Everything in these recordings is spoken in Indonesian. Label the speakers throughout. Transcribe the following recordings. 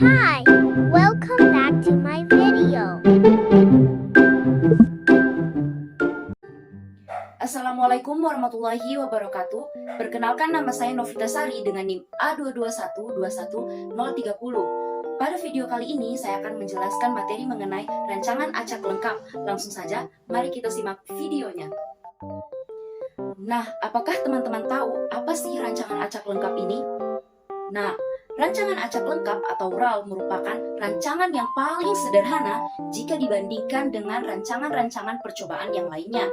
Speaker 1: Hi, welcome back to my video.
Speaker 2: Assalamualaikum warahmatullahi wabarakatuh. Perkenalkan, nama saya Novita Sari dengan NIM A221-21030. Pada video kali ini saya akan menjelaskan materi mengenai rancangan acak lengkap. Langsung saja, mari kita simak videonya. Nah, apakah teman-teman tahu apa sih rancangan acak lengkap ini? Nah, rancangan acak lengkap atau RAL merupakan rancangan yang paling sederhana jika dibandingkan dengan rancangan-rancangan percobaan yang lainnya.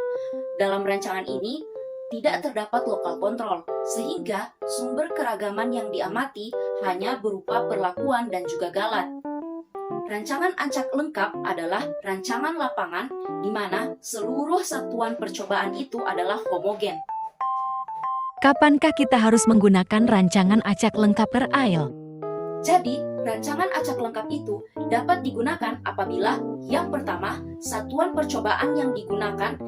Speaker 2: Dalam rancangan ini, tidak terdapat lokal kontrol, sehingga sumber keragaman yang diamati hanya berupa perlakuan dan juga galat. Rancangan acak lengkap adalah rancangan lapangan di mana seluruh satuan percobaan itu adalah homogen.
Speaker 3: Kapankah kita harus menggunakan rancangan acak lengkap RAL?
Speaker 2: Jadi, rancangan acak lengkap itu dapat digunakan apabila yang pertama, satuan percobaan yang digunakan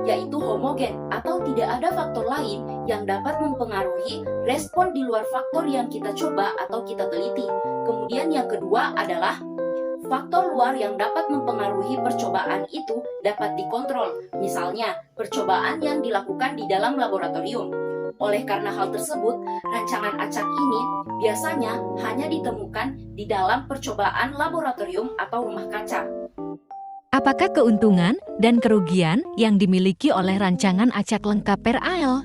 Speaker 2: yaitu homogen atau tidak ada faktor lain yang dapat mempengaruhi respon di luar faktor yang kita coba atau kita teliti. Kemudian yang kedua adalah faktor luar yang dapat mempengaruhi percobaan itu dapat dikontrol, misalnya percobaan yang dilakukan di dalam laboratorium. Oleh karena hal tersebut, rancangan acak ini biasanya hanya ditemukan di dalam percobaan laboratorium atau rumah kaca.
Speaker 3: Apakah keuntungan dan kerugian yang dimiliki oleh rancangan acak lengkap RAL?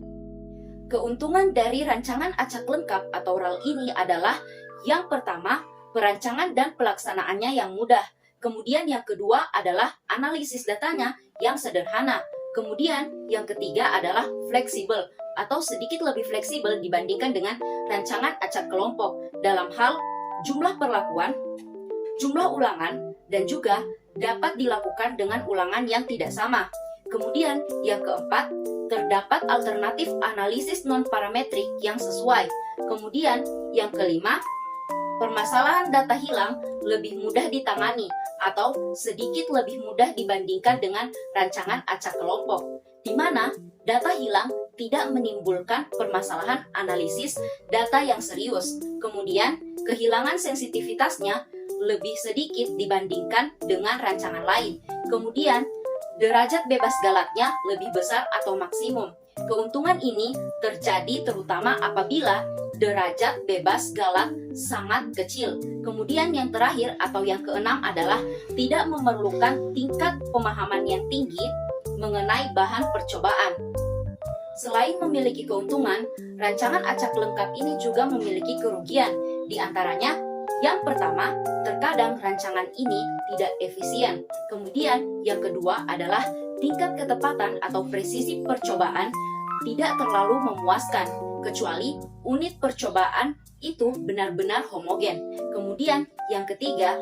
Speaker 2: Keuntungan dari rancangan acak lengkap atau RAL ini adalah yang pertama, perancangan dan pelaksanaannya yang mudah. Kemudian yang kedua adalah analisis datanya yang sederhana. Kemudian yang ketiga adalah fleksibel atau sedikit lebih fleksibel dibandingkan dengan rancangan acak kelompok dalam hal jumlah perlakuan, jumlah ulangan, dan juga dapat dilakukan dengan ulangan yang tidak sama. Kemudian yang keempat, terdapat alternatif analisis non-parametrik yang sesuai. Kemudian yang kelima, permasalahan data hilang lebih mudah ditangani atau sedikit lebih mudah dibandingkan dengan rancangan acak kelompok, di mana data hilang tidak menimbulkan permasalahan analisis data yang serius. Kemudian, kehilangan sensitivitasnya lebih sedikit dibandingkan dengan rancangan lain. Kemudian, derajat bebas galatnya lebih besar atau maksimum. Keuntungan ini terjadi terutama apabila derajat bebas galat sangat kecil. Kemudian yang terakhir atau yang keenam adalah tidak memerlukan tingkat pemahaman yang tinggi mengenai bahan percobaan. Selain memiliki keuntungan, rancangan acak lengkap ini juga memiliki kerugian. Di antaranya, yang pertama, terkadang rancangan ini tidak efisien. Kemudian, yang kedua adalah tingkat ketepatan atau presisi percobaan tidak terlalu memuaskan, kecuali unit percobaan itu benar-benar homogen. Kemudian, yang ketiga,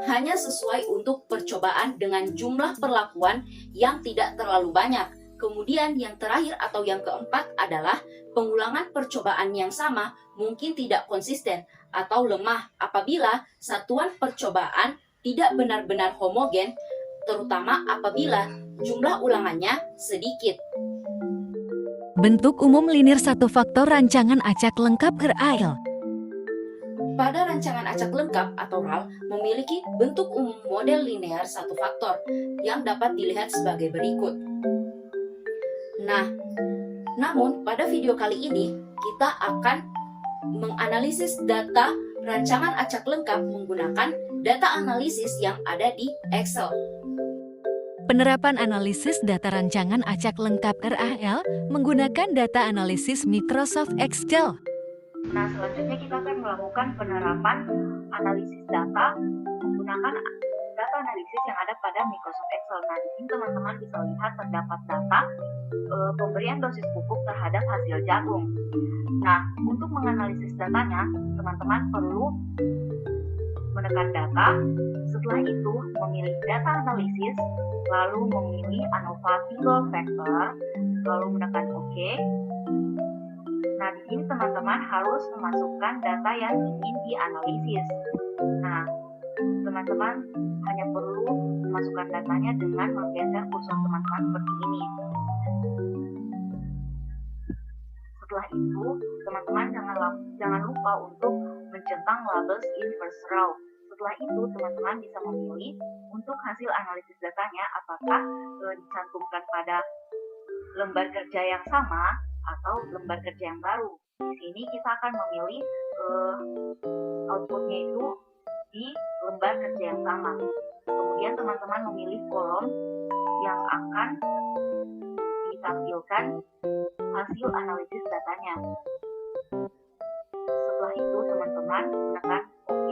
Speaker 2: hanya sesuai untuk percobaan dengan jumlah perlakuan yang tidak terlalu banyak. Kemudian yang terakhir atau yang keempat adalah pengulangan percobaan yang sama mungkin tidak konsisten atau lemah apabila satuan percobaan tidak benar-benar homogen, terutama apabila jumlah ulangannya sedikit.
Speaker 3: Bentuk umum linear satu faktor rancangan acak lengkap RAL.
Speaker 2: Pada rancangan acak lengkap atau RAL memiliki bentuk umum model linear satu faktor yang dapat dilihat sebagai berikut. Nah, namun pada video kali ini kita akan menganalisis data rancangan acak lengkap menggunakan data analisis yang ada di Excel.
Speaker 3: Penerapan analisis data rancangan acak lengkap RAL menggunakan data analisis Microsoft Excel.
Speaker 4: Nah, selanjutnya kita akan melakukan penerapan analisis data menggunakan data analisis yang ada pada Microsoft Excel. Nah, di sini teman-teman bisa lihat terdapat data pemberian dosis pupuk terhadap hasil jagung. Nah, untuk menganalisis datanya, teman-teman perlu menekan data, setelah itu memilih data analisis, lalu memilih ANOVA single factor, lalu menekan OK. Nah, di sini teman-teman harus memasukkan data yang ingin dianalisis. Nah, teman-teman hanya perlu memasukkan datanya dengan menggeser kursor teman-teman seperti ini. Setelah itu, teman-teman jangan lupa untuk mencentang labels in first row. setelah itu teman-teman bisa memilih untuk hasil analisis datanya apakah dicantumkan pada lembar kerja yang sama atau lembar kerja yang baru. Di sini kita akan memilih outputnya itu di lembar kerja yang sama. Kemudian teman-teman memilih kolom yang akan ditampilkan hasil analisis datanya. Setelah itu teman-teman tekan OK.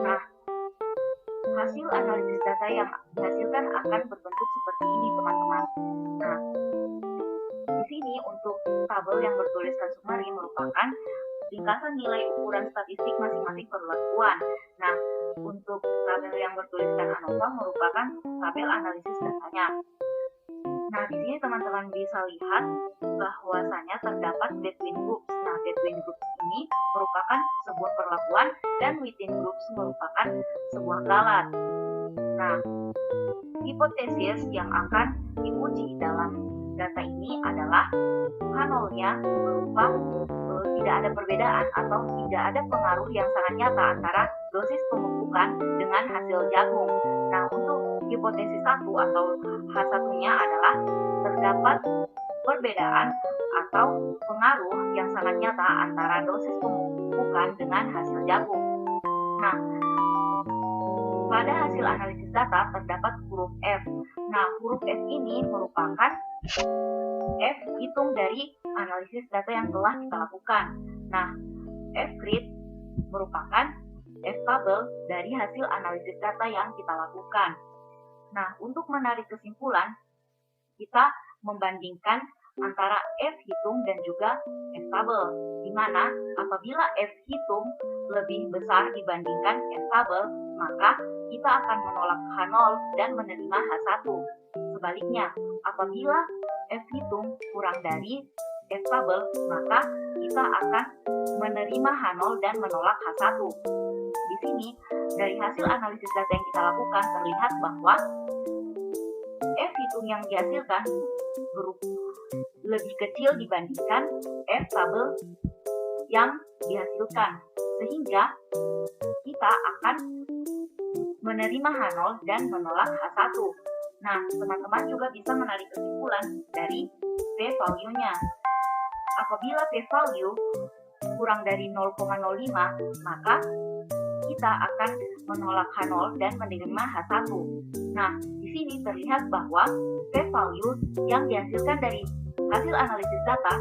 Speaker 4: Nah, hasil analisis data yang dihasilkan akan berbentuk seperti ini teman-teman. Nah, di sini untuk tabel yang bertuliskan summary merupakan ringkasan nilai ukuran statistik masing-masing perlakuan. Nah, untuk tabel yang bertuliskan ANOVA merupakan tabel analisis datanya. Nah, di sini teman-teman bisa lihat bahwasanya terdapat between groups. Nah, between groups ini merupakan sebuah perlakuan dan within groups merupakan sebuah galat. Nah, hipotesis yang akan diuji dalam data ini adalah H0-nya berupa tidak ada perbedaan atau tidak ada pengaruh yang sangat nyata antara dosis pemupukan dengan hasil jagung. Nah, untuk hipotesis 1 atau H1-nya adalah terdapat perbedaan atau pengaruh yang sangat nyata antara dosis pemupukan dengan hasil jagung. Nah, pada hasil analisis data terdapat huruf F. Nah, huruf F ini merupakan F hitung dari analisis data yang telah kita lakukan. Nah, F grid merupakan F tabel dari hasil analisis data yang kita lakukan. Nah, untuk menarik kesimpulan, kita membandingkan antara F hitung dan juga F tabel, di mana apabila F hitung lebih besar dibandingkan F tabel, maka kita akan menolak H0 dan menerima H1. Sebaliknya, apabila F hitung kurang dari F tabel, maka kita akan menerima H0 dan menolak H1. Di sini, dari hasil analisis data yang kita lakukan terlihat bahwa F hitung yang dihasilkan lebih kecil dibandingkan F tabel yang dihasilkan, sehingga kita akan menerima H0 dan menolak H1. Nah, teman-teman juga bisa menarik kesimpulan dari p-value-nya. Apabila p-value kurang dari 0,05, maka kita akan menolak H0 dan menerima H1. Nah, di sini terlihat bahwa p-value yang dihasilkan dari hasil analisis data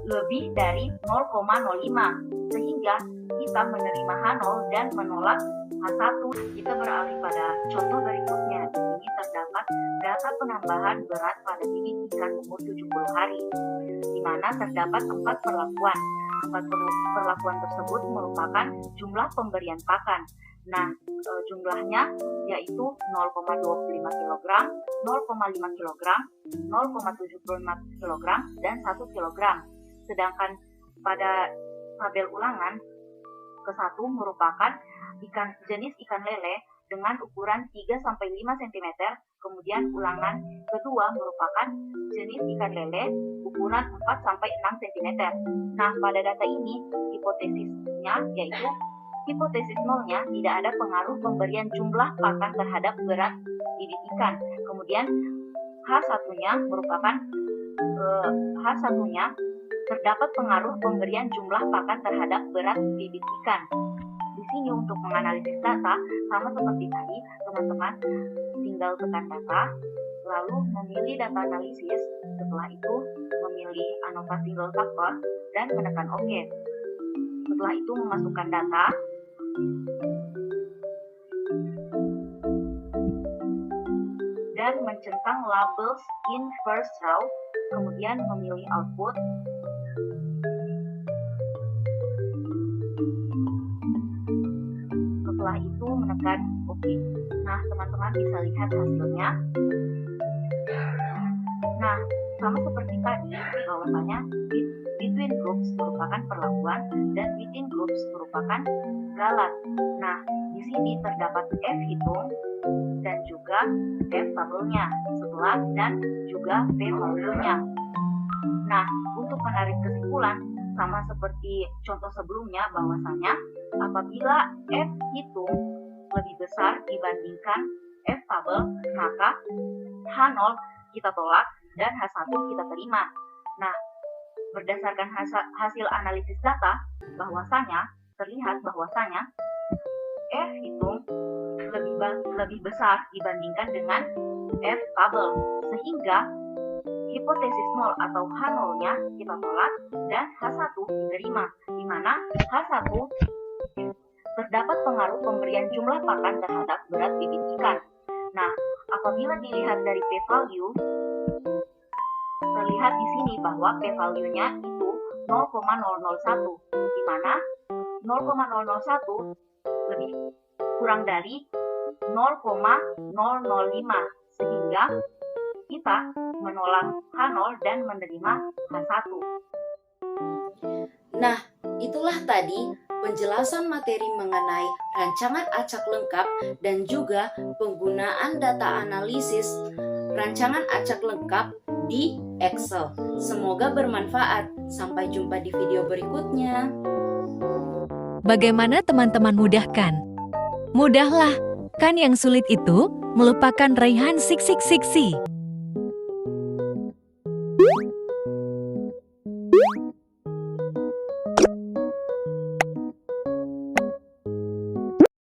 Speaker 4: lebih dari 0,05, sehingga kita menerima H0 dan menolak H1. Kita beralih pada contoh berikutnya. Di sini terdapat data penambahan berat pada bibit ikan umur 70 hari, di mana terdapat 4 perlakuan. 4 perlakuan tersebut merupakan jumlah pemberian pakan. Nah, jumlahnya yaitu 0,25 kg, 0,5 kg, 0,75 kg, dan 1 kg. Sedangkan pada tabel ulangan ke-1 merupakan jenis ikan lele dengan ukuran 3-5 cm, kemudian ulangan kedua merupakan jenis ikan lele ukuran 4-6 cm. Nah, pada data ini hipotesisnya yaitu hipotesis nolnya tidak ada pengaruh pemberian jumlah pakan terhadap berat bibit ikan. Kemudian H1-nya merupakan H1-nya terdapat pengaruh pemberian jumlah pakan terhadap berat bibit ikan. Di sini untuk menganalisis data sama seperti tadi, teman-teman tinggal tekan data, lalu memilih data analisis. Setelah itu memilih ANOVA single factor dan menekan OK. Setelah itu memasukkan data, dan mencentang labels in first row, kemudian memilih output. Setelah itu menekan OK. Nah, teman-teman bisa lihat hasilnya. Nah, sama seperti tadi, bahwasanya between groups merupakan perlakuan dan within groups merupakan galat. Nah, di sini terdapat F hitung dan juga F tabelnya setelah dan juga p-value-nya. Nah, untuk menarik kesimpulan sama seperti contoh sebelumnya, bahwasanya apabila F hitung lebih besar dibandingkan F tabel, maka H0 kita tolak dan H1 kita terima. Nah, berdasarkan hasil analisis data, terlihat bahwasanya F hitung lebih besar dibandingkan dengan F tabel, sehingga hipotesis 0 atau H0-nya kita tolak dan H1 diterima, di mana H1 terdapat pengaruh pemberian jumlah pakan terhadap berat bibit ikan. Nah, apabila dilihat dari p-value, terlihat di sini bahwa p-value-nya itu 0,001, di mana 0,001 lebih kurang dari 0,005, sehingga kita menolak H0 dan menerima H1.
Speaker 2: Nah, itulah tadi penjelasan materi mengenai rancangan acak lengkap dan juga penggunaan data analisis rancangan acak lengkap di Excel. Semoga bermanfaat. Sampai jumpa di video berikutnya.
Speaker 3: Bagaimana teman-teman mudahkan? Mudahlah, kan yang sulit itu melupakan raihan sik-sik-sik-sik.